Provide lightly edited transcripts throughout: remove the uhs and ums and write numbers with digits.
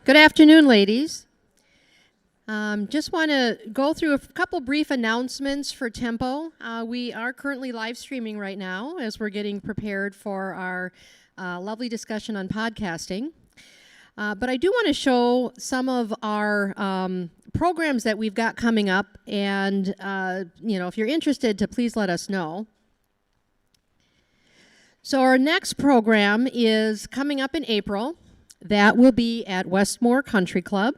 Good afternoon, ladies. Just want to go through a couple brief announcements for Tempo. We are currently live streaming right now as we're getting prepared for our lovely discussion on podcasting. But I do want to show some of our programs that we've got coming up, and if you're interested, to please let us know. So our next program is coming up in April. That will be at Westmore Country Club.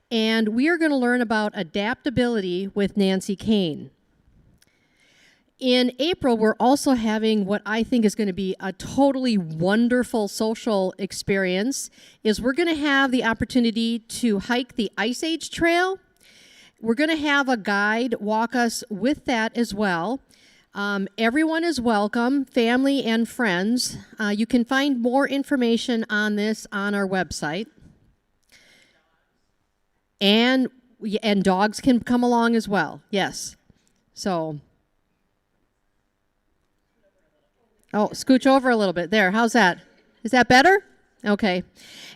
And we are going to learn about adaptability with Nancy Kane. In April, we're also having what I think is going to be a totally wonderful social experience. We're going to have the opportunity to hike the Ice Age Trail. We're going to have a guide walk us with that as well. Everyone is welcome, family and friends. You can find more information on this on our website. And dogs can come along as well, yes. So, scooch over a little bit. There, how's that? Is that better? Okay.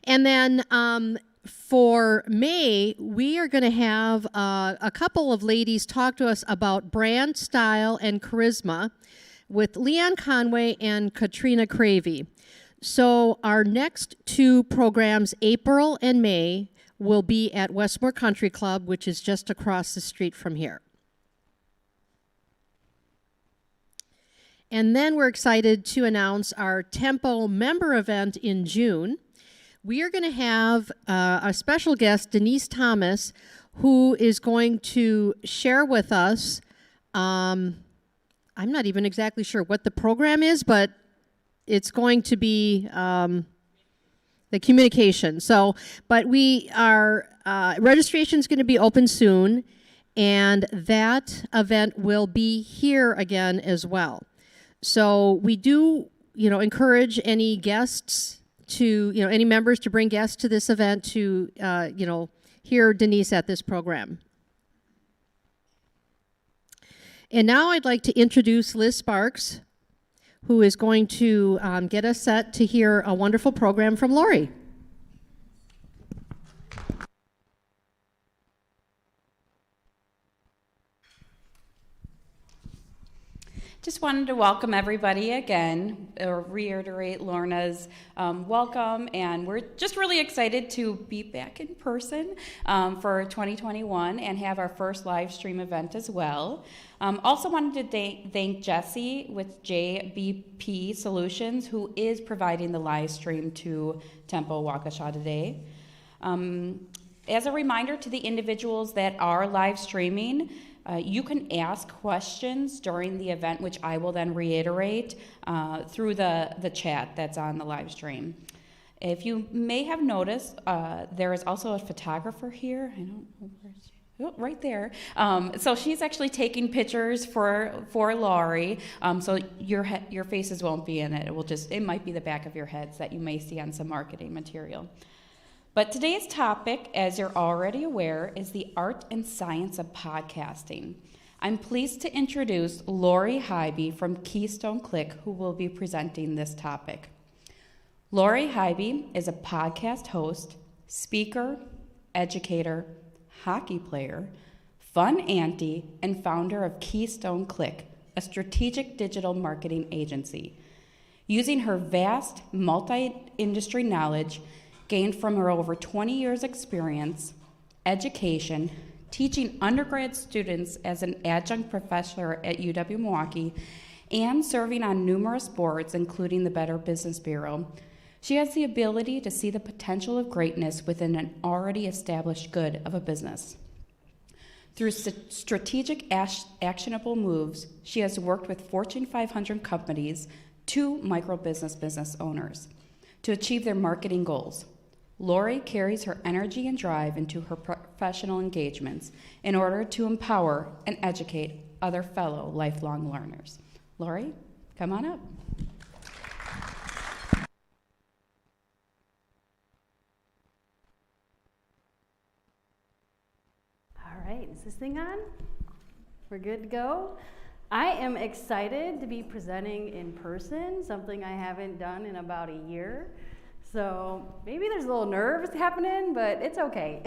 And then for May, we are going to have a couple of ladies talk to us about brand, style, and charisma with Leanne Conway and Katrina Cravey. So our next two programs, April and May, will be at Westmore Country Club, which is just across the street from here. And then we're excited to announce our Tempo member event in June. We are going to have a special guest, Denise Thomas, who is going to share with us, I'm not even exactly sure what the program is, but it's going to be the communication. But we are, registration's going to be open soon, and that event will be here again as well. So we do, encourage any guests to, any members to bring guests to this event to, hear Denise at this program. And now I'd like to introduce Liz Sparks, who is going to get us set to hear a wonderful program from Lori. Just wanted to welcome everybody again, or reiterate Lorna's welcome, and we're just really excited to be back in person for 2021 and have our first live stream event as well. Also wanted to thank Jesse with JBP Solutions, who is providing the live stream to Tempo Waukesha today. As a reminder to the individuals that are live streaming, you can ask questions during the event, which I will then reiterate through the chat that's on the live stream. If you may have noticed, there is also a photographer here. I don't know where she is. Oh, right there. So she's actually taking pictures for Lori. So your faces won't be in it. It might be the back of your heads that you may see on some marketing material. But today's topic, as you're already aware, is the art and science of podcasting. I'm pleased to introduce Lori Highby from Keystone Click, who will be presenting this topic. Lori Highby is a podcast host, speaker, educator, hockey player, fun auntie, and founder of Keystone Click, a strategic digital marketing agency. Using her vast multi-industry knowledge gained from her over 20 years experience, education, teaching undergrad students as an adjunct professor at UW-Milwaukee, and serving on numerous boards, including the Better Business Bureau, she has the ability to see the potential of greatness within an already established good of a business. Through strategic, actionable moves, she has worked with Fortune 500 companies to business owners to achieve their marketing goals. Lori carries her energy and drive into her professional engagements in order to empower and educate other fellow lifelong learners. Lori, come on up. All right, is this thing on? We're good to go? I am excited to be presenting in person, something I haven't done in about a year. So maybe there's a little nerves happening, but it's okay.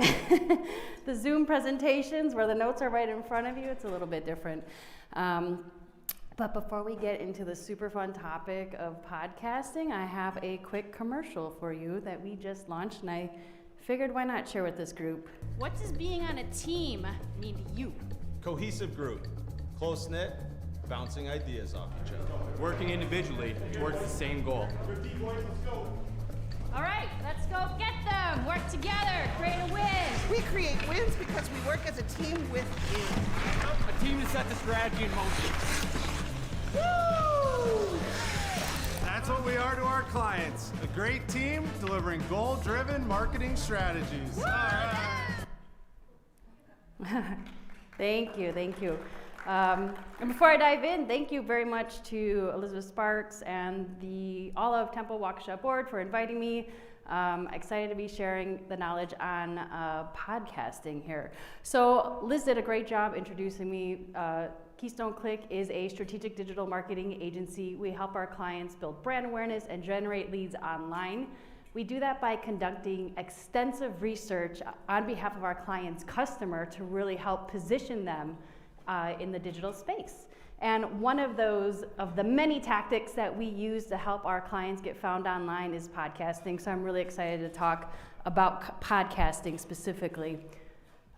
The Zoom presentations where the notes are right in front of you, it's a little bit different. But before we get into the super fun topic of podcasting, I have a quick commercial for you that we just launched, and I figured why not share with this group. What does being on a team mean to you? Cohesive group, close-knit, bouncing ideas off each other. Working individually towards the same goal. All right, let's go get them. Work together, create a win. We create wins because we work as a team with you. A team to set the strategy in motion. Woo! That's what we are to our clients. A great team delivering goal-driven marketing strategies. All right. Thank you. And before I dive in, thank you very much to Elizabeth Sparks and all of Temple Waukesha board for inviting me. Excited to be sharing the knowledge on podcasting here. So Liz did a great job introducing me. Keystone Click is a strategic digital marketing agency. We help our clients build brand awareness and generate leads online. We do that by conducting extensive research on behalf of our client's customer to really help position them in the digital space. And one of the many tactics that we use to help our clients get found online is podcasting. So I'm really excited to talk about podcasting specifically.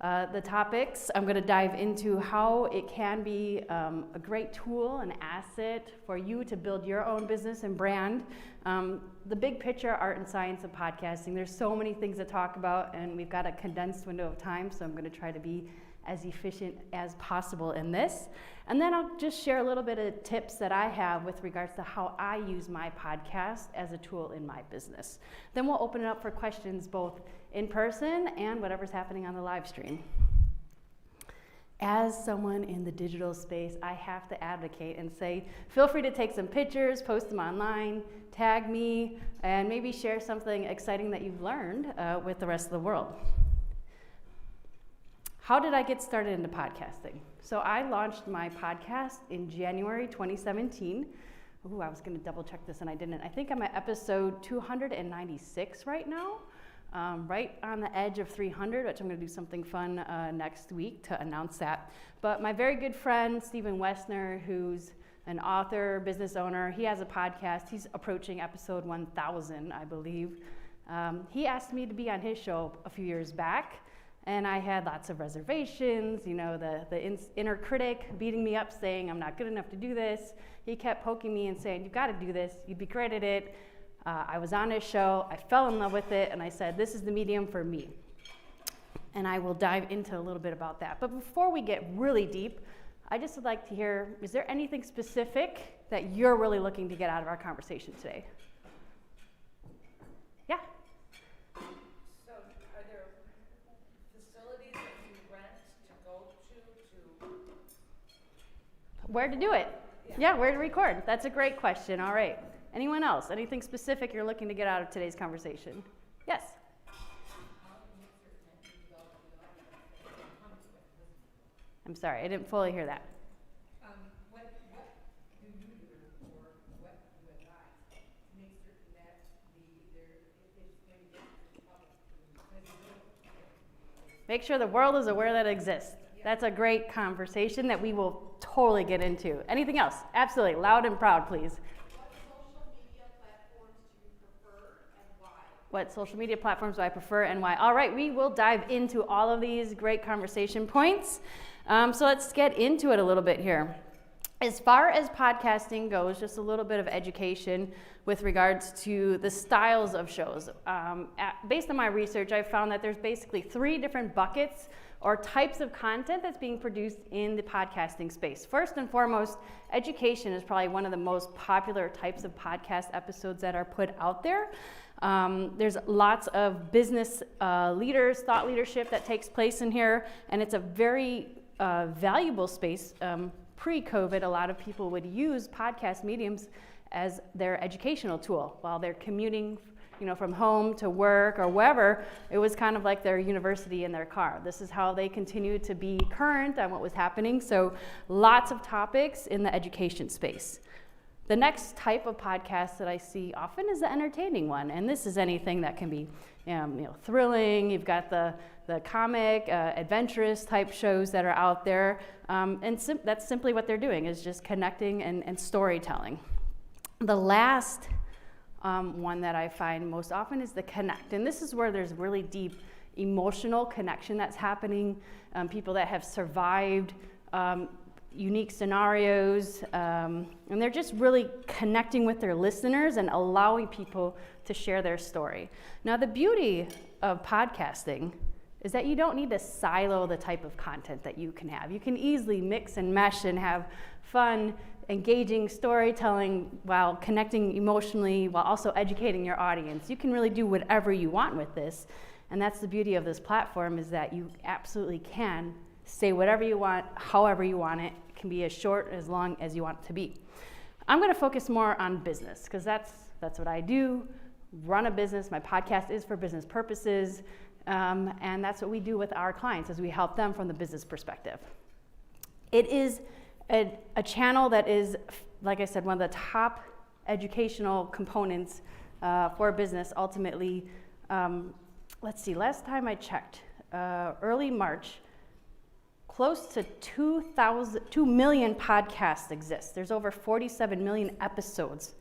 The topics, I'm going to dive into how it can be a great tool, an asset for you to build your own business and brand. The big picture, art and science of podcasting. There's so many things to talk about, and we've got a condensed window of time, so I'm going to try to be as efficient as possible in this. And then I'll just share a little bit of tips that I have with regards to how I use my podcast as a tool in my business. Then we'll open it up for questions both in person and whatever's happening on the live stream. As someone in the digital space, I have to advocate and say, feel free to take some pictures, post them online, tag me, and maybe share something exciting that you've learned with the rest of the world. How did I get started into podcasting? So I launched my podcast in January 2017. Ooh, I was gonna double check this and I didn't. I think I'm at episode 296 right now, right on the edge of 300, which I'm gonna do something fun next week to announce that. But my very good friend, Stephen Wessner, who's an author, business owner, he has a podcast. He's approaching episode 1000, I believe. He asked me to be on his show a few years back. And I had lots of reservations, the inner critic beating me up saying I'm not good enough to do this. He kept poking me and saying, you've got to do this, you'd be great at it. I was on his show, I fell in love with it, and I said, this is the medium for me. And I will dive into a little bit about that. But before we get really deep, I just would like to hear, is there anything specific that you're really looking to get out of our conversation today? Yeah? Where to do it? Yeah, where to record? That's a great question. All right. Anyone else? Anything specific you're looking to get out of today's conversation? Yes? I'm sorry, I didn't fully hear that. What do you do, or what you advise to make certain that Make sure the world is aware that it exists. That's a great conversation that we will totally get into. Anything else? Absolutely. Loud and proud, please. What social media platforms do I prefer and why? All right, we will dive into all of these great conversation points. So let's get into it a little bit here. As far as podcasting goes, just a little bit of education with regards to the styles of shows. Based on my research, I found that there's basically 3 different buckets or types of content that's being produced in the podcasting space. First and foremost, education is probably one of the most popular types of podcast episodes that are put out there. There's lots of business leaders, thought leadership that takes place in here, and it's a very valuable space. Pre-COVID, a lot of people would use podcast mediums as their educational tool while they're commuting, from home to work or wherever. It was kind of like their university in their car. This is how they continued to be current on what was happening. So lots of topics in the education space. The next type of podcast that I see often is the entertaining one, and this is anything that can be thrilling. You've got the comic, adventurous type shows that are out there, and that's simply what they're doing, is just connecting and storytelling. The last one that I find most often is the connect, and this is where there's really deep emotional connection that's happening, people that have survived unique scenarios, and they're just really connecting with their listeners and allowing people to share their story. Now, the beauty of podcasting is that you don't need to silo the type of content that you can have. You can easily mix and mesh and have fun, engaging storytelling while connecting emotionally, while also educating your audience. You can really do whatever you want with this, and that's the beauty of this platform, is that you absolutely can say whatever you want, however you want it. It can be as short, as long as you want it to be. I'm going to focus more on business, because that's what I do, run a business. My podcast is for business purposes, and that's what we do with our clients, is we help them from the business perspective. It is a channel that is, like I said, one of the top educational components for business. Ultimately, let's see, last time I checked, early March, close to 2 million podcasts exist. There's over 47 million episodes.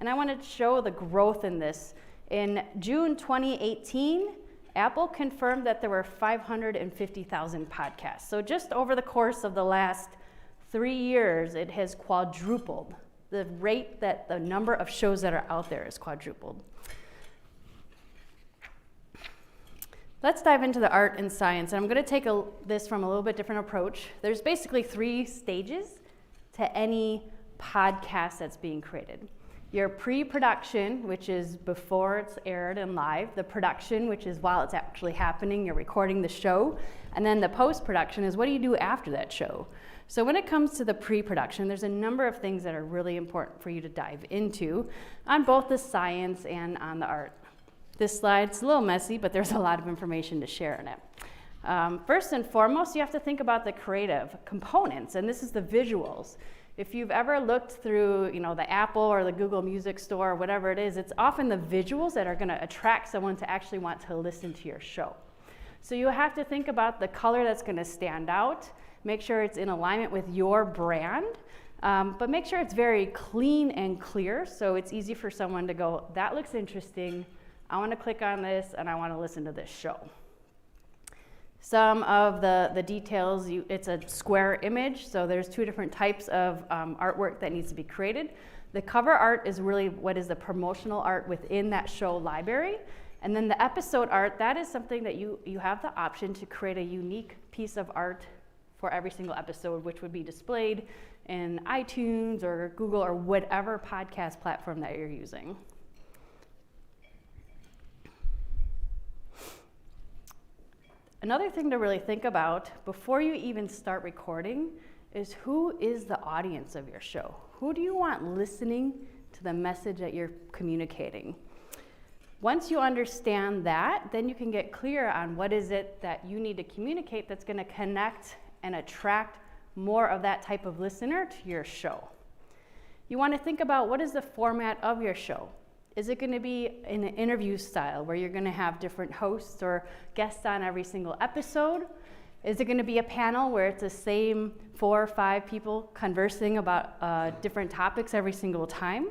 And I want to show the growth in this. In June 2018, Apple confirmed that there were 550,000 podcasts. So just over the course of the last 3 years, it has quadrupled. The rate that the number of shows that are out there is quadrupled. Let's dive into the art and science. And I'm going to take this from a little bit different approach. There's basically 3 stages to any podcast that's being created. Your pre-production, which is before it's aired and live. The production, which is while it's actually happening, you're recording the show. And then the post-production is, what do you do after that show? So when it comes to the pre-production, there's a number of things that are really important for you to dive into on both the science and on the art. This slide's a little messy, but there's a lot of information to share in it. First and foremost, you have to think about the creative components, and this is the visuals. If you've ever looked through, the Apple or the Google Music Store or whatever it is, it's often the visuals that are going to attract someone to actually want to listen to your show. So you have to think about the color that's going to stand out, make sure it's in alignment with your brand, but make sure it's very clean and clear so it's easy for someone to go, that looks interesting, I want to click on this and I want to listen to this show. Some of the details, it's a square image, so there's 2 different types of artwork that needs to be created. The cover art is really what is the promotional art within that show library. And then the episode art, that is something that you have the option to create a unique piece of art for every single episode, which would be displayed in iTunes or Google or whatever podcast platform that you're using. Another thing to really think about before you even start recording is, who is the audience of your show? Who do you want listening to the message that you're communicating? Once you understand that, then you can get clear on what is it that you need to communicate that's going to connect and attract more of that type of listener to your show. You want to think about, what is the format of your show? Is it going to be in an interview style where you're going to have different hosts or guests on every single episode? Is it going to be a panel where it's the same 4 or 5 people conversing about different topics every single time?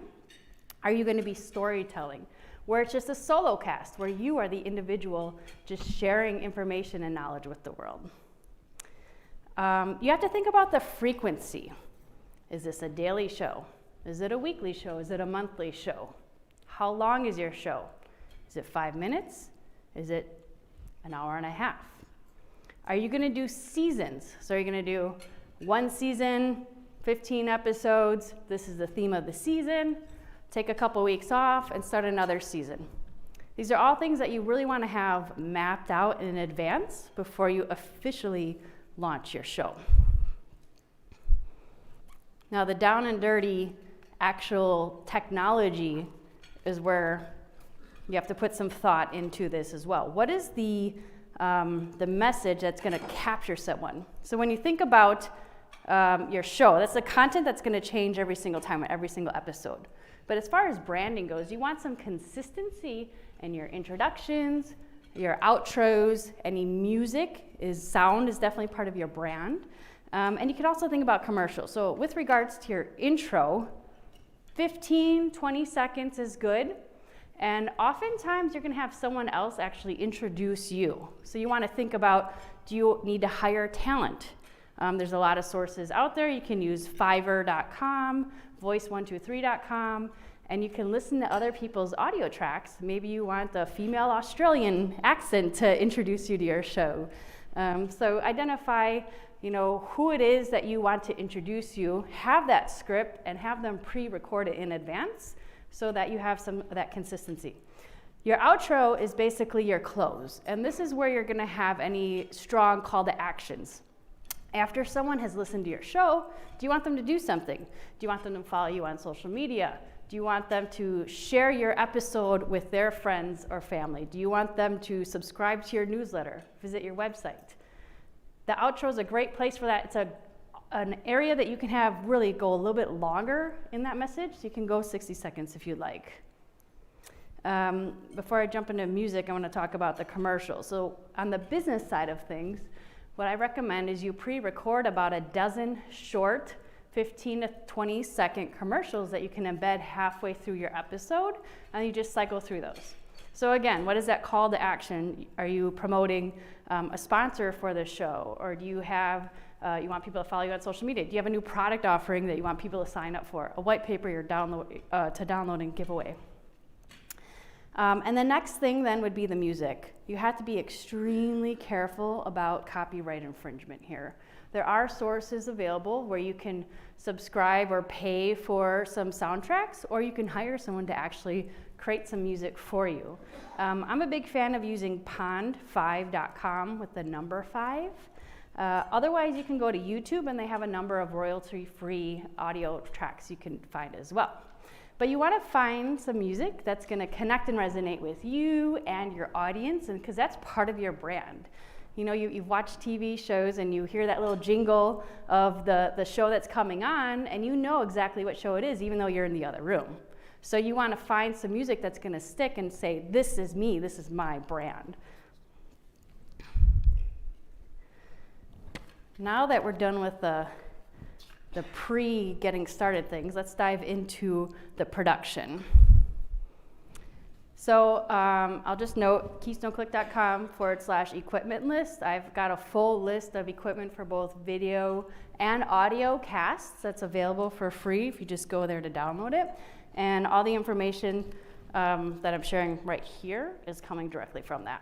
Are you going to be storytelling, where it's just a solo cast, where you are the individual just sharing information and knowledge with the world? You have to think about the frequency. Is this a daily show? Is it a weekly show? Is it a monthly show? How long is your show? Is it 5 minutes? Is it an hour and a half? Are you going to do seasons? So you're going to do 1 season, 15 episodes. This is the theme of the season. Take a couple weeks off and start another season. These are all things that you really want to have mapped out in advance before you officially launch your show. Now, the down and dirty actual technology is where you have to put some thought into this as well. What is the message that's going to capture someone? So when you think about your show. That's the content that's going to change every single time, every single episode. But as far as branding goes, you want some consistency in your introductions, your outros, any music. Sound is definitely part of your brand. And you can also think about commercials. So with regards to your intro, 15, 20 seconds is good. And oftentimes you're going to have someone else actually introduce you. So you want to think about, do you need to hire talent? There's a lot of sources out there. You can use Fiverr.com, Voice123.com, and you can listen to other people's audio tracks. Maybe you want a female Australian accent to introduce you to your show. So identify, who it is that you want to introduce you, have that script, and have them pre-record it in advance so that you have some of that consistency. Your outro is basically your close, and this is where you're going to have any strong call to actions. After someone has listened to your show, do you want them to do something? Do you want them to follow you on social media? Do you want them to share your episode with their friends or family? Do you want them to subscribe to your newsletter, visit your website? The outro is a great place for that. It's an area that you can have really go a little bit longer in that message. You can go 60 seconds if you'd like. Before I jump into music, I want to talk about the commercial. So on the business side of things, what I recommend is you pre-record about a dozen short 15 to 20 second commercials that you can embed halfway through your episode, and you just cycle through those. So again, what is that call to action? Are you promoting a sponsor for the show? Or do you have, you want people to follow you on social media? Do you have a new product offering that you want people to sign up for? A white paper you're to download and give away? And the next thing then would be the music. You have to be extremely careful about copyright infringement here. There are sources available where you can subscribe or pay for some soundtracks, or you can hire someone to actually create some music for you. I'm a big fan of using pond5.com with the number 5. Otherwise, you can go to YouTube, and they have a number of royalty-free audio tracks you can find as well. But you want to find some music that's going to connect and resonate with you and your audience, and because that's part of your brand. You've watched TV shows and you hear that little jingle of the show that's coming on, and you know exactly what show it is, even though you're in the other room. So you want to find some music that's going to stick and say, this is me, this is my brand. Now that we're done with the pre-getting started things, let's dive into the production. So I'll just note keystoneclick.com/equipment list. I've got a full list of equipment for both video and audio casts that's available for free if you just go there to download it. And all the information that I'm sharing right here is coming directly from that.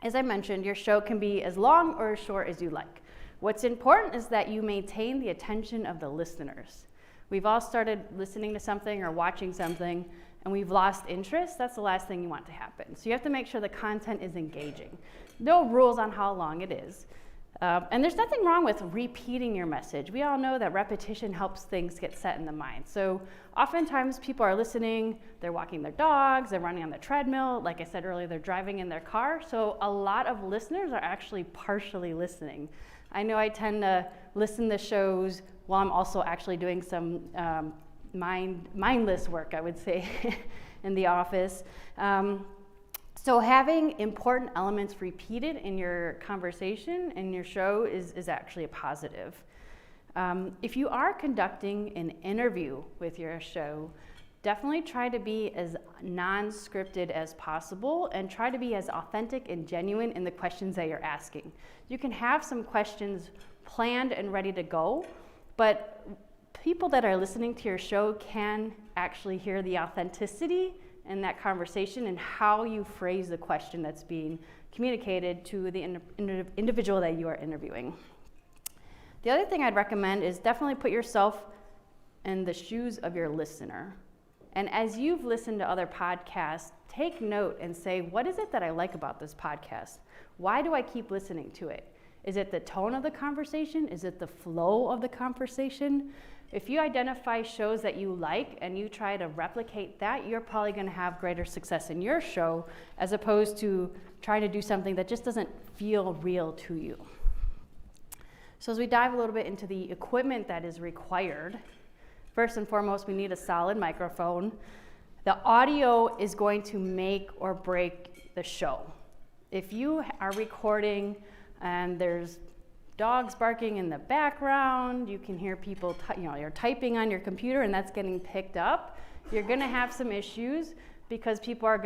As I mentioned, your show can be as long or as short as you like. What's important is that you maintain the attention of the listeners. We've all started listening to something or watching something, and we've lost interest. That's the last thing you want to happen. So you have to make sure the content is engaging. No rules on how long it is. And there's nothing wrong with repeating your message. We all know that repetition helps things get set in the mind. So oftentimes people are listening, they're walking their dogs, they're running on the treadmill. Like I said earlier, they're driving in their car. So a lot of listeners are actually partially listening. I know I tend to listen to shows while I'm also actually doing some mindless work, I would say, in the office. So having important elements repeated in your conversation and your show is actually a positive. If you are conducting an interview with your show, definitely try to be as non-scripted as possible and try to be as authentic and genuine in the questions that you're asking. You can have some questions planned and ready to go, but people that are listening to your show can actually hear the authenticity in that conversation and how you phrase the question that's being communicated to the individual that you are interviewing. The other thing I'd recommend is definitely put yourself in the shoes of your listener. And as you've listened to other podcasts, take note and say, what is it that I like about this podcast? Why do I keep listening to it? Is it the tone of the conversation? Is it the flow of the conversation? If you identify shows that you like and you try to replicate that, you're probably going to have greater success in your show as opposed to trying to do something that just doesn't feel real to you. So as we dive a little bit into the equipment that is required, first and foremost, we need a solid microphone. The audio is going to make or break the show. If you are recording and there's dogs barking in the background, you can hear people, you're typing on your computer and that's getting picked up, you're gonna have some issues because people are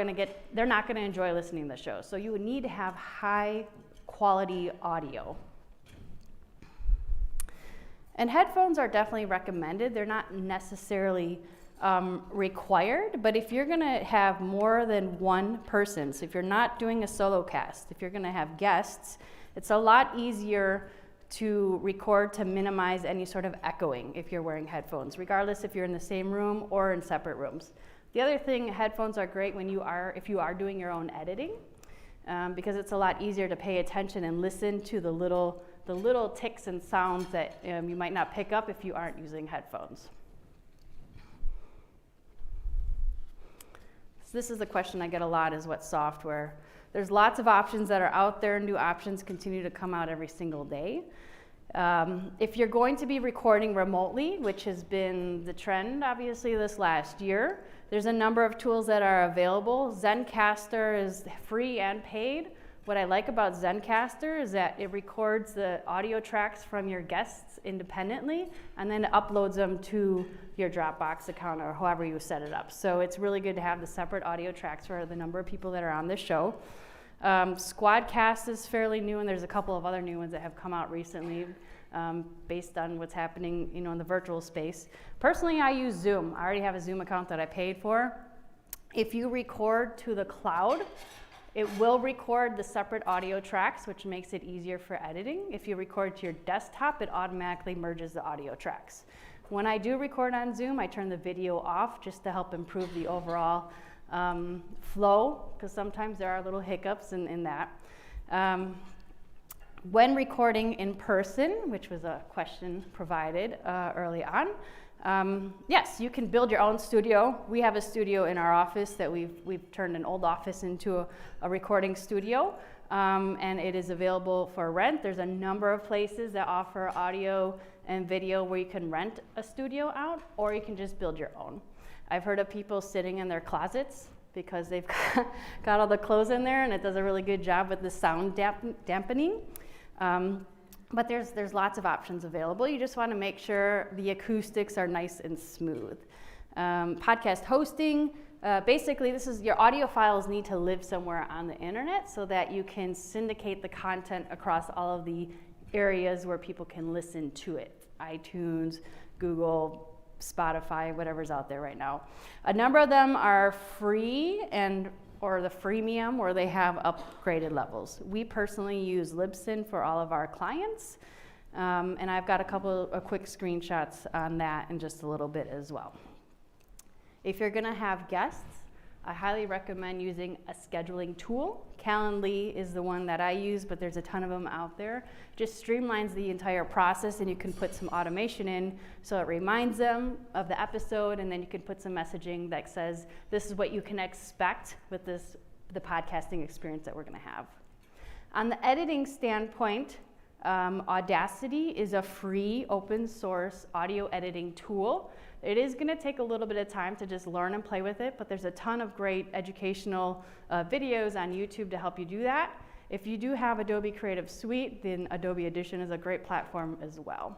they're not gonna enjoy listening to the show. So you would need to have high quality audio. And headphones are definitely recommended. They're not necessarily required, but if you're gonna have more than one person, so if you're not doing a solo cast, if you're gonna have guests, it's a lot easier to record to minimize any sort of echoing if you're wearing headphones, regardless if you're in the same room or in separate rooms. The other thing, headphones are great if you are doing your own editing, because it's a lot easier to pay attention and listen to the little ticks and sounds that you might not pick up if you aren't using headphones. So this is the question I get a lot, is what software? There's lots of options that are out there. New options continue to come out every single day. If you're going to be recording remotely, which has been the trend obviously this last year, there's a number of tools that are available. Zencastr is free and paid. What I like about Zencastr is that it records the audio tracks from your guests independently and then it uploads them to your Dropbox account or however you set it up. So it's really good to have the separate audio tracks for the number of people that are on this show. Squadcast is fairly new, and there's a couple of other new ones that have come out recently based on what's happening, in the virtual space. Personally, I use Zoom. I already have a Zoom account that I paid for. If you record to the cloud, it will record the separate audio tracks, which makes it easier for editing. If you record to your desktop, it automatically merges the audio tracks. When I do record on Zoom, I turn the video off just to help improve the overall flow, because sometimes there are little hiccups in that. When recording in person, which was a question provided early on, yes, you can build your own studio. We have a studio in our office that we've turned an old office into a recording studio, and it is available for rent. There's a number of places that offer audio and video where you can rent a studio out, or you can just build your own. I've heard of people sitting in their closets because they've got all the clothes in there and it does a really good job with the sound dampening. But there's lots of options available. You just want to make sure the acoustics are nice and smooth. Podcast hosting, basically your audio files need to live somewhere on the internet so that you can syndicate the content across all of the areas where people can listen to it. iTunes, Google, Spotify, whatever's out there right now. A number of them are free or the freemium, where they have upgraded levels. We personally use Libsyn for all of our clients, and I've got a couple of quick screenshots on that in just a little bit as well. If you're gonna have guests, I highly recommend using a scheduling tool. Calendly is the one that I use, but there's a ton of them out there. Just streamlines the entire process, and you can put some automation in so it reminds them of the episode, and then you can put some messaging that says this is what you can expect with the podcasting experience that we're gonna have. On the editing standpoint, Audacity is a free open source audio editing tool. It is going to take a little bit of time to just learn and play with it, but there's a ton of great educational videos on YouTube to help you do that. If you do have Adobe Creative Suite, then Adobe Audition is a great platform as well.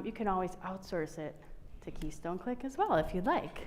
You can always outsource it to Keystone Click as well if you'd like.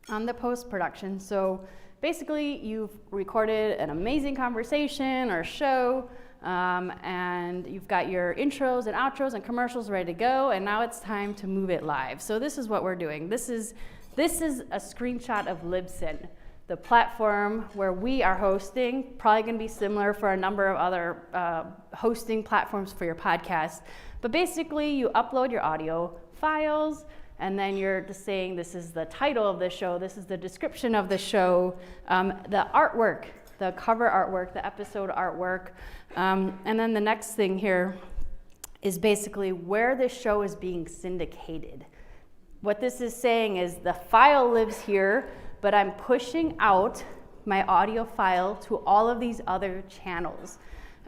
On the post-production, so basically you've recorded an amazing conversation or show, and you've got your intros and outros and commercials ready to go, and now it's time to move it live. So this is what we're doing. This is a screenshot of Libsyn, the platform where we are hosting. Probably going to be similar for a number of other hosting platforms for your podcast. But basically, you upload your audio files, and then you're just saying this is the title of the show, this is the description of the show, the artwork, the cover artwork, the episode artwork. And then the next thing here is basically where this show is being syndicated. What this is saying is the file lives here, but I'm pushing out my audio file to all of these other channels.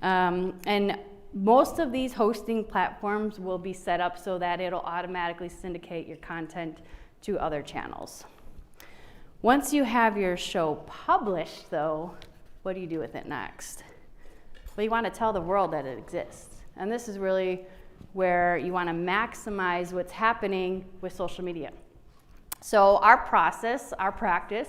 And most of these hosting platforms will be set up so that it'll automatically syndicate your content to other channels. Once you have your show published, though, what do you do with it next? Well, you want to tell the world that it exists. And this is really where you want to maximize what's happening with social media. So our process, our practice,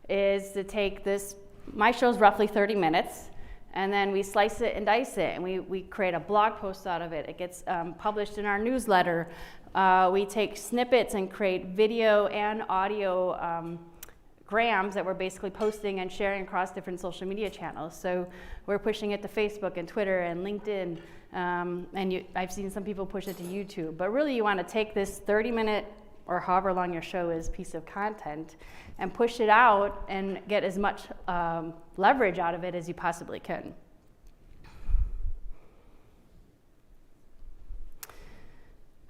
is to take this, my show's roughly 30 minutes, and then we slice it and dice it, and we create a blog post out of it. It gets published in our newsletter. We take snippets and create video and audio grams that we're basically posting and sharing across different social media channels. So we're pushing it to Facebook and Twitter and LinkedIn, and I've seen some people push it to YouTube. But really you want to take this 30-minute or however long your show is piece of content and push it out and get as much leverage out of it as you possibly can.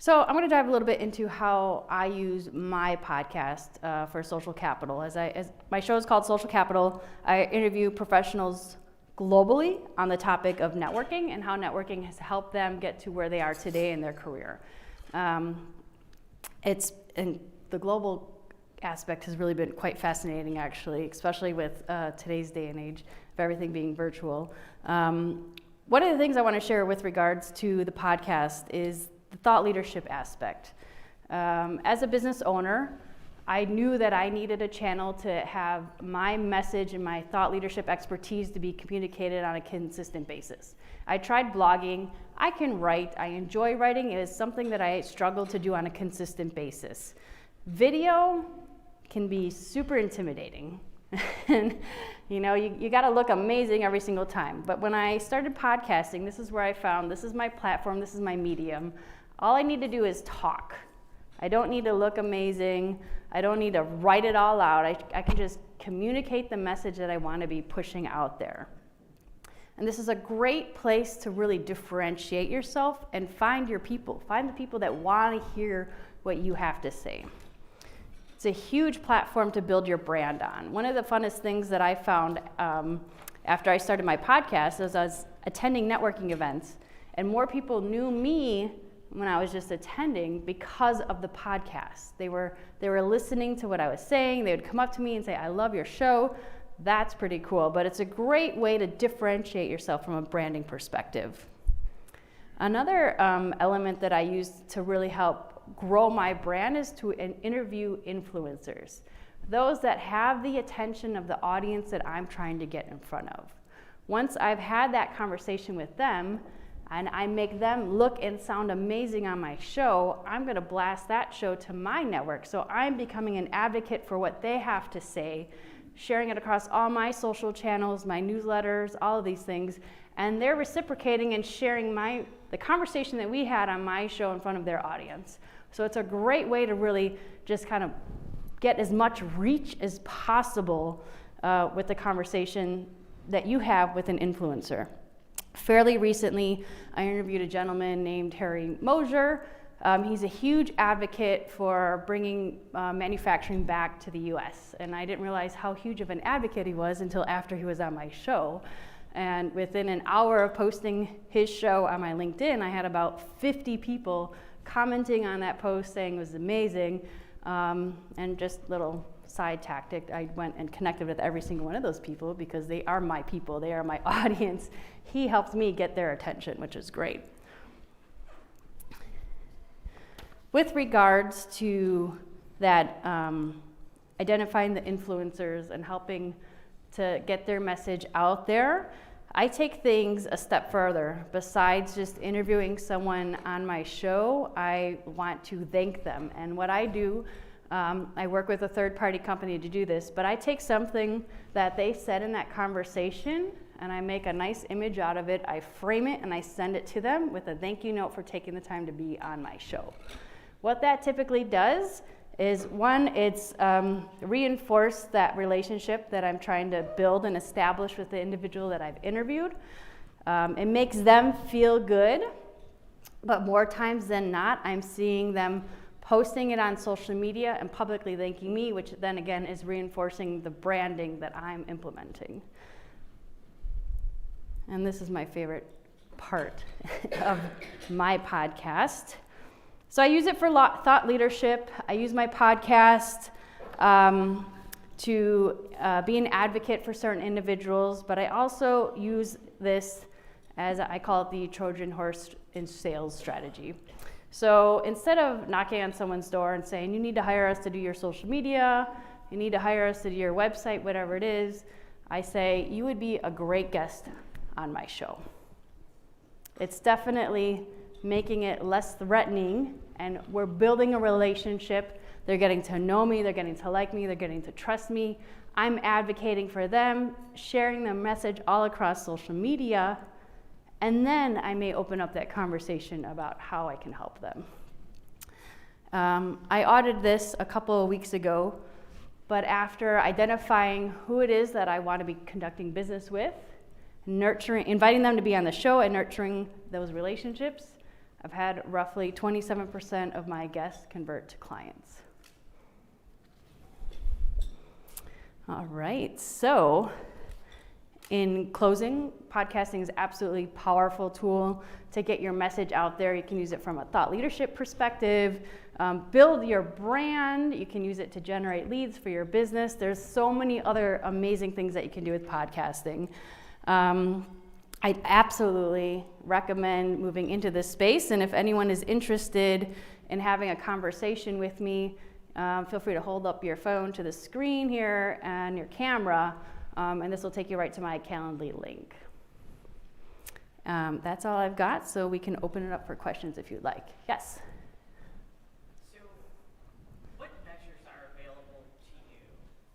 So I'm going to dive a little bit into how I use my podcast for social capital. As my show is called Social Capital, I interview professionals globally on the topic of networking and how networking has helped them get to where they are today in their career. And the global aspect has really been quite fascinating, actually, especially with today's day and age of everything being virtual. One of the things I want to share with regards to the podcast is the thought leadership aspect. As a business owner, I knew that I needed a channel to have my message and my thought leadership expertise to be communicated on a consistent basis. I tried blogging. I can write. I enjoy writing. It is something that I struggle to do on a consistent basis. Video can be super intimidating. And you got to look amazing every single time. But when I started podcasting, this is where I found this is my platform, this is my medium. All I need to do is talk. I don't need to look amazing. I don't need to write it all out. I can just communicate the message that I want to be pushing out there. And this is a great place to really differentiate yourself and find your people. Find the people that want to hear what you have to say. It's a huge platform to build your brand on. One of the funnest things that I found after I started my podcast is I was attending networking events, and more people knew me when I was just attending because of the podcast. They were listening to what I was saying. They would come up to me and say, "I love your show." That's pretty cool, but it's a great way to differentiate yourself from a branding perspective. Another element that I use to really help grow my brand is to interview influencers, those that have the attention of the audience that I'm trying to get in front of. Once I've had that conversation with them and I make them look and sound amazing on my show, I'm going to blast that show to my network. So I'm becoming an advocate for what they have to say, sharing it across all my social channels, my newsletters, all of these things, and they're reciprocating and sharing the conversation that we had on my show in front of their audience. So it's a great way to really just kind of get as much reach as possible with the conversation that you have with an influencer. Fairly recently, I interviewed a gentleman named Harry Mosier. He's a huge advocate for bringing manufacturing back to the US. And I didn't realize how huge of an advocate he was until after he was on my show. And within an hour of posting his show on my LinkedIn, I had about 50 people commenting on that post saying it was amazing. And just little side tactic, I went and connected with every single one of those people because they are my people, they are my audience. He helped me get their attention, which is great. With regards to that, identifying the influencers and helping to get their message out there, I take things a step further. Besides just interviewing someone on my show, I want to thank them. And what I do, I work with a third-party company to do this, but I take something that they said in that conversation and I make a nice image out of it, I frame it, and I send it to them with a thank you note for taking the time to be on my show. What that typically does is, one, it's reinforce that relationship that I'm trying to build and establish with the individual that I've interviewed. It makes them feel good, but more times than not, I'm seeing them posting it on social media and publicly thanking me, which then again is reinforcing the branding that I'm implementing. And this is my favorite part of my podcast. So I use it for thought leadership. I use my podcast to be an advocate for certain individuals, but I also use this as I call it the Trojan horse in sales strategy. So instead of knocking on someone's door and saying, you need to hire us to do your social media, you need to hire us to do your website, whatever it is, I say, you would be a great guest on my show. It's definitely making it less threatening, and we're building a relationship. They're getting to know me, they're getting to like me, they're getting to trust me. I'm advocating for them, sharing the message all across social media, and then I may open up that conversation about how I can help them. I audited this a couple of weeks ago, but after identifying who it is that I want to be conducting business with, inviting them to be on the show and nurturing those relationships, I've had roughly 27% of my guests convert to clients. All right, so in closing, podcasting is absolutely a powerful tool to get your message out there. You can use it from a thought leadership perspective, build your brand. You can use it to generate leads for your business. There's so many other amazing things that you can do with podcasting. I absolutely recommend moving into this space, and if anyone is interested in having a conversation with me, feel free to hold up your phone to the screen here and your camera, and this will take you right to my Calendly link. That's all I've got, so we can open it up for questions if you'd like. Yes? So, what measures are available to you?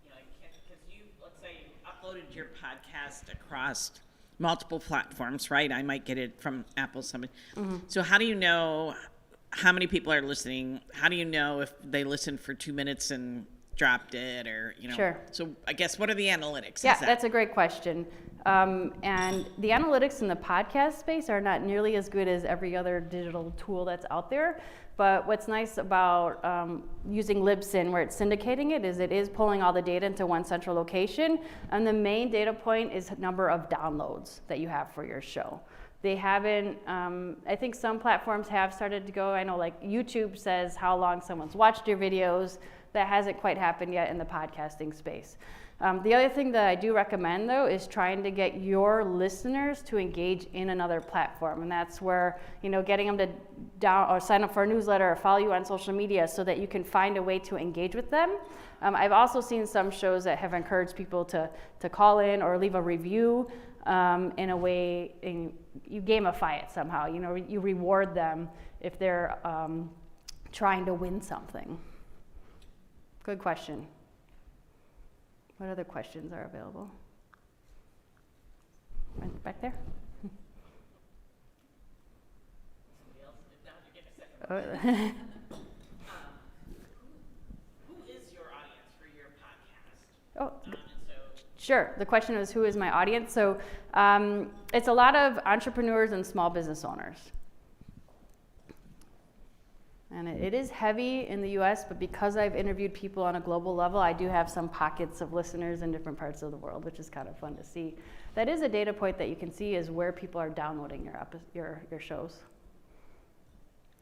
You know, because you, let's say you uploaded your podcast across multiple platforms, right? I might get it from Apple, somebody. Mm-hmm. So how do you know how many people are listening? How do you know if they listened for 2 minutes and dropped it, or, you know? Sure. So I guess, what are the analytics? Yeah, that's a great question. And the analytics in the podcast space are not nearly as good as every other digital tool that's out there. But what's nice about using Libsyn, where it's syndicating it is pulling all the data into one central location. And the main data point is number of downloads that you have for your show. They haven't, I think some platforms have started to go, I know like YouTube says how long someone's watched your videos. That hasn't quite happened yet in the podcasting space. The other thing that I do recommend, though, is trying to get your listeners to engage in another platform. And that's where, you know, getting them to down or sign up for a newsletter or follow you on social media so that you can find a way to engage with them. I've also seen some shows that have encouraged people to call in or leave a review in a way, you gamify it somehow. You know, you reward them if they're trying to win something. Good question. What other questions are available? Right back there? Who is your audience for your podcast? Oh, sure. The question was, who is my audience? So it's a lot of entrepreneurs and small business owners. And it is heavy in the US, but because I've interviewed people on a global level, I do have some pockets of listeners in different parts of the world, which is kind of fun to see. That is a data point that you can see is where people are downloading your shows.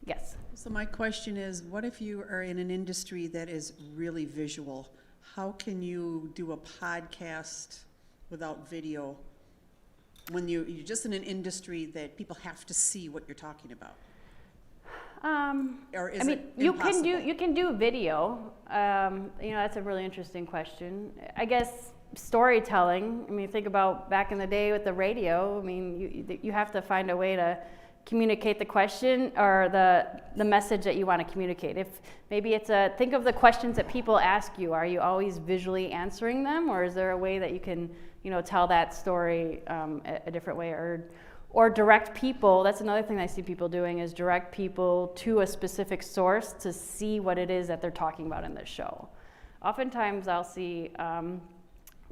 Yes? So my question is, what if you are in an industry that is really visual? How can you do a podcast without video when you're just in an industry that people have to see what you're talking about? Or is I mean, it you impossible? can do video. You know, that's a really interesting question. I guess storytelling. I mean, think about back in the day with the radio. I mean, you have to find a way to communicate the question or the message that you want to communicate. If maybe it's think of the questions that people ask you. Are you always visually answering them, or is there a way that you can, you know, tell that story a different way, or direct people? That's another thing I see people doing, is direct people to a specific source to see what it is that they're talking about in the show. Oftentimes I'll see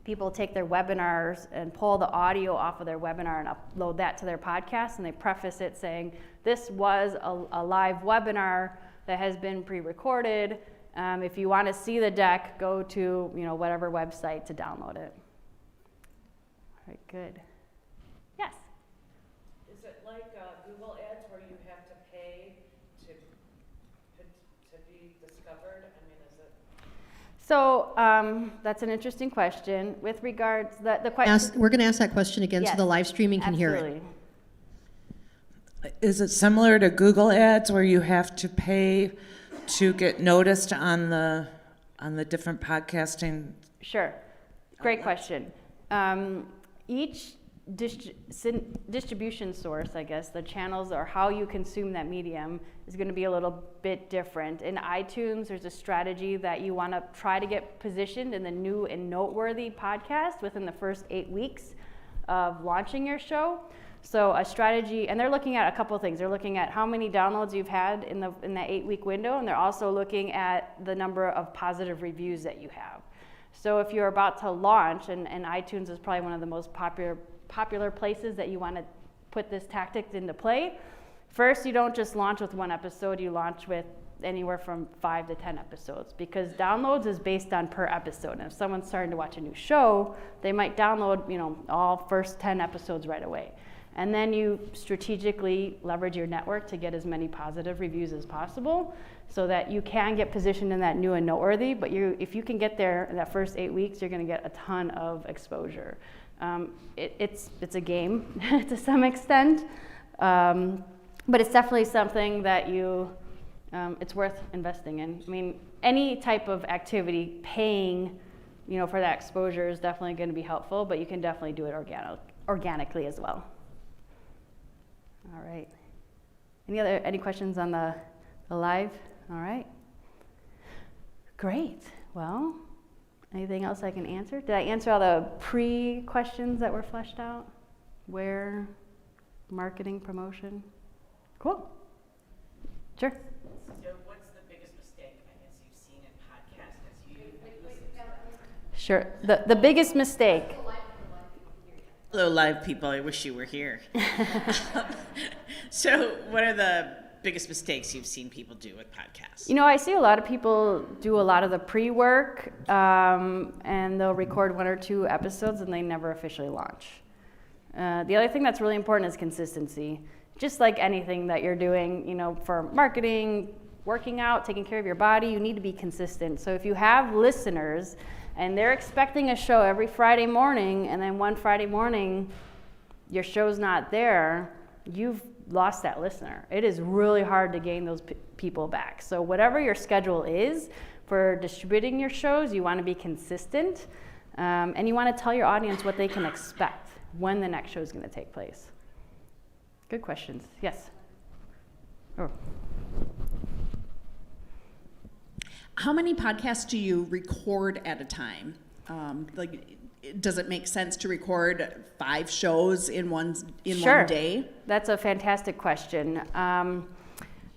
people take their webinars and pull the audio off of their webinar and upload that to their podcast, and they preface it saying, this was a live webinar that has been pre-recorded. If you want to see the deck, go to, you know, whatever website to download it. All right, good. Yes? Is Is it like Google Ads where you have to pay to be discovered? I mean, is it? So that's an interesting question. With regards, the question. We're going to ask that question again so Yes, the live streaming can hear it. absolutely. Is it similar to Google Ads where you have to pay to get noticed on the different podcasting? Sure. Great question. Each distribution source, I guess, the channels or how you consume that medium is going to be a little bit different. In iTunes, there's a strategy that you want to try to get positioned in the new and noteworthy podcast within the first 8 weeks of launching your show. So a strategy, and they're looking at a couple of things. They're looking at how many downloads you've had in that 8-week window, and they're also looking at the number of positive reviews that you have. So if you're about to launch, and iTunes is probably one of the most popular places that you want to put this tactic into play, first you don't just launch with one episode, you launch with anywhere from 5 to 10 episodes, because downloads is based on per episode. And if someone's starting to watch a new show, they might download, all first 10 episodes right away. And then you strategically leverage your network to get as many positive reviews as possible so that you can get positioned in that new and noteworthy. But if you can get there in that first 8 weeks, you're going to get a ton of exposure. It's a game to some extent, but it's definitely something that it's worth investing in. I mean, any type of activity, paying, for that exposure is definitely going to be helpful, but you can definitely do it organically as well. All right. Any questions on the live? All right. Great. Well, anything else I can answer? Did I answer all the pre-questions that were fleshed out? Where, marketing, promotion? Cool. Sure. So what's the biggest mistake, I guess, you've seen in podcasts as you listen to them? Sure. The biggest mistake. Hello, live people. I wish you were here. So what are the biggest mistakes you've seen people do with podcasts? I see a lot of people do a lot of the pre-work, and they'll record 1 or 2 episodes and they never officially launch. The other thing that's really important is consistency. Just like anything that you're doing, for marketing, working out, taking care of your body, you need to be consistent. So if you have listeners and they're expecting a show every Friday morning, and then one Friday morning your show's not there, you've lost that listener. It is really hard to gain those people back. So whatever your schedule is for distributing your shows, you want to be consistent, and you want to tell your audience what they can expect when the next show is going to take place. Good questions. Yes? Oh. How many podcasts do you record at a time? Does it make sense to record 5 shows in one day? That's a fantastic question.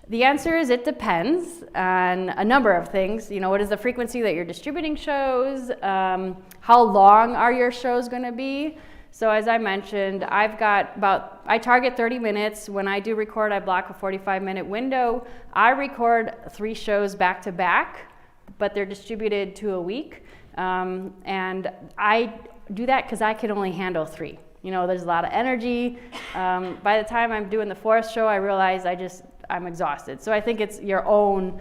The answer is it depends on a number of things. What is the frequency that you're distributing shows? How long are your shows going to be? So as I mentioned, I target 30 minutes. When I do record, I block a 45-minute window. I record 3 shows back to back, but they're distributed 2 a week. And I do that because I can only handle 3. There's a lot of energy. By the time I'm doing the 4th show, I realize I'm exhausted. So I think it's your own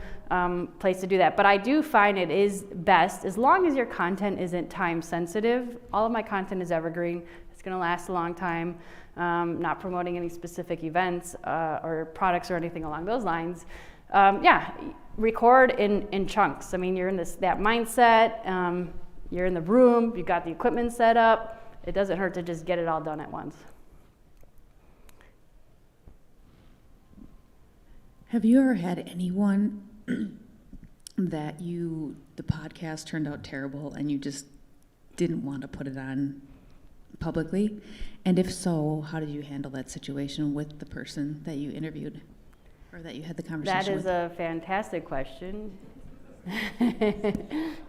place to do that. But I do find it is best, as long as your content isn't time sensitive. All of my content is evergreen. It's going to last a long time. Not promoting any specific events or products or anything along those lines. Record in chunks. I mean, you're in that mindset. You're in the room. You've got the equipment set up. It doesn't hurt to just get it all done at once. Have you ever had anyone that the podcast turned out terrible and you just didn't want to put it on publicly? And if so, how did you handle that situation with the person that you interviewed or that you had the conversation with? That is a fantastic question.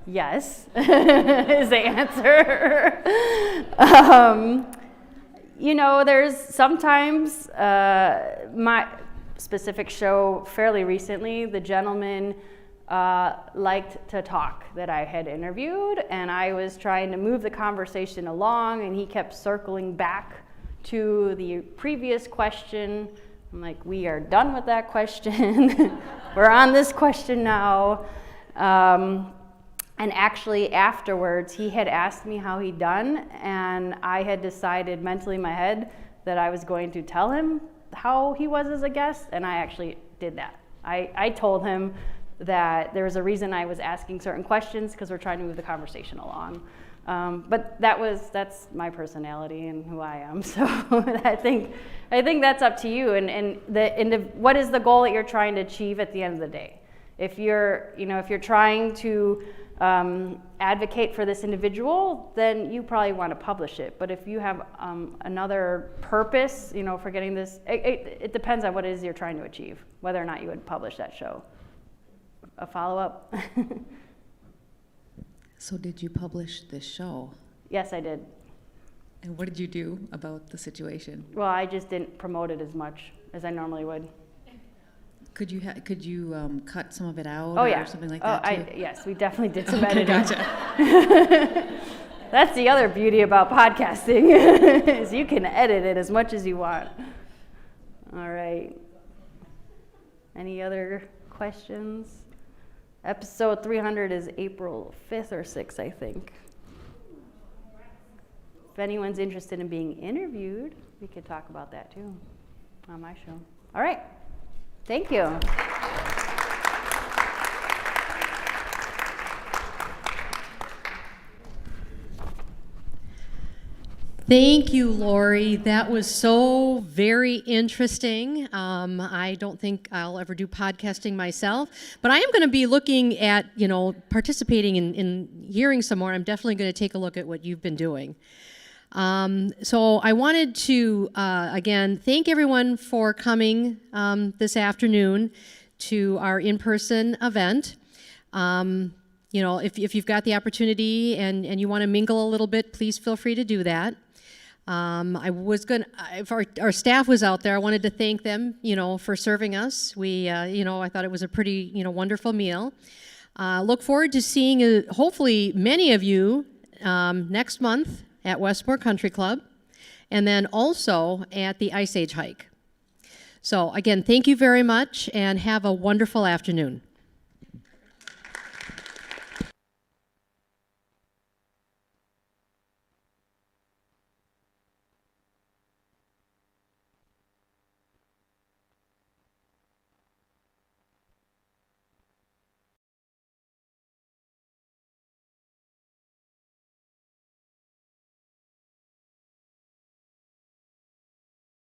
Yes, is the answer. There's sometimes my specific show fairly recently, the gentleman liked to talk that I had interviewed, and I was trying to move the conversation along, and he kept circling back to the previous question. I'm like, we are done with that question. We're on this question now. And actually afterwards, he had asked me how he'd done, and I had decided mentally in my head that I was going to tell him how he was as a guest, and I actually did that. I told him that there was a reason I was asking certain questions, because we're trying to move the conversation along. But that's my personality and who I am. So I think that's up to you. And what is the goal that you're trying to achieve at the end of the day? If you're trying to advocate for this individual, then you probably want to publish it. But if you have another purpose, for getting this, it depends on what it is you're trying to achieve, whether or not you would publish that show. A follow-up? So did you publish this show? Yes, I did. And what did you do about the situation? Well, I just didn't promote it as much as I normally would. Could you cut some of it out or something like that too? Yes, we definitely did some Okay, editing. gotcha. That's the other beauty about podcasting, is you can edit it as much as you want. All right. Any other questions? Episode 300 is April 5th or 6th, I think. If anyone's interested in being interviewed, we could talk about that too on my show. All right. Thank you. Thank you, Lori. That was so very interesting. I don't think I'll ever do podcasting myself, but I am going to be looking at, participating in hearing some more. I'm definitely going to take a look at what you've been doing. So I wanted to, again, thank everyone for coming this afternoon to our in-person event. If you've got the opportunity and you want to mingle a little bit, please feel free to do that. If our staff was out there, I wanted to thank them, for serving us. I thought it was a pretty, wonderful meal. Look forward to seeing, hopefully, many of you next month at Westmore Country Club, and then also at the Ice Age Hike. So again, thank you very much, and have a wonderful afternoon.